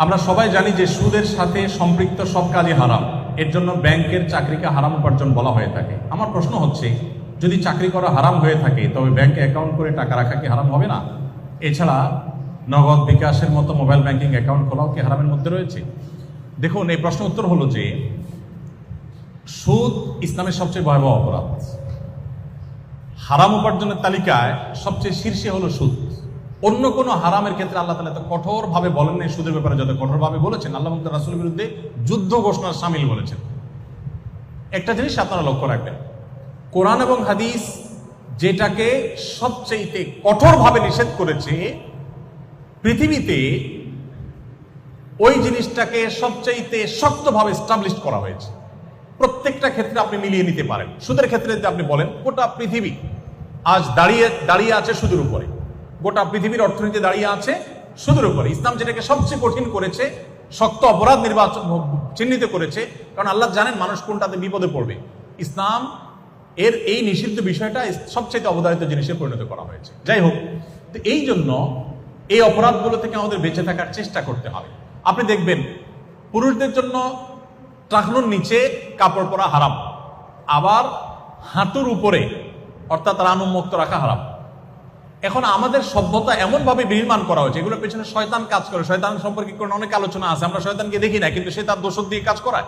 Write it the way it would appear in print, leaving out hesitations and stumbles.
আমরা সবাই জানি যে সুদের সাথে সম্পৃক্ত সব কাজই হারাম। এর জন্য ব্যাংকের চাকরিকে হারাম উপার্জন বলা হয়ে থাকে। আমার প্রশ্ন হচ্ছে, যদি চাকরি করা হারাম হয়ে থাকে তবে ব্যাংকে অ্যাকাউন্ট করে টাকা রাখা কি হারাম হবে না? এছাড়া নগদ বিকাশের মতো মোবাইল ব্যাংকিং অ্যাকাউন্ট খোলাও কি হারামের মধ্যে রয়েছে? দেখুন, এই প্রশ্ন উত্তর হলো যে সুদ ইসলামের সবচেয়ে ভয়াবহ অপরাধ। হারাম উপার্জনের তালিকায় সবচেয়ে শীর্ষে হলো সুদ। অন্য কোনো হারামের ক্ষেত্রে আল্লাহ তাআলা এত কঠোরভাবে বলেন নাই, সুদের ব্যাপারে যত কঠোরভাবে বলেছেন। আল্লাহ এবং তার রাসূলের বিরুদ্ধে যুদ্ধ ঘোষণা শামিল বলেছেন। একটা জিনিস আপনারা লক্ষ্য রাখবেন, কোরআন এবং হাদিস যেটাকে সবচেয়ে কঠোরভাবে নিষেধ করেছে পৃথিবীতে, ওই জিনিসটাকে সবচেয়ে শক্তভাবে এস্টাবলিশ করা হয়েছে। প্রত্যেকটা ক্ষেত্রে আপনি মিলিয়ে নিতে পারেন। সুদের ক্ষেত্রে যদি আপনি বলেন, গোটা পৃথিবী আজ দাঁড়িয়ে আছে সুদের উপরে। গোটা পৃথিবীর অর্থনীতি দাঁড়িয়ে আছে সুদের উপরে। ইসলাম যেটাকে সবচেয়ে কঠিন করেছে, শক্ত অপরাধ চিহ্নিত করেছে, কারণ আল্লাহ জানেন মানুষ কোনটাতে বিপদে পড়বে। ইসলাম এর এই নিষিদ্ধ বিষয়টা সবচেয়ে অবধারিত জিনিসে পরিণত করা হয়েছে। যাই হোক, তো এই জন্য এই অপরাধগুলো থেকে আমাদের বেঁচে থাকার চেষ্টা করতে হবে। আপনি দেখবেন, পুরুষদের জন্য টাকনুর নিচে কাপড় পরা হারাম, আবার হাঁটুর উপরে অর্থাৎ রান উন্মুক্ত রাখা হারাম। এখন আমাদের সভ্যতা এমনভাবে বিনির্মাণ করা হয়েছে, এগুলোর পেছনে শয়তান কাজ করে। শয়তান সম্পর্কে অনেক আলোচনা আছে, আমরা শয়তানকে দেখি না, কিন্তু সে তার দোষক দিয়ে কাজ করায়।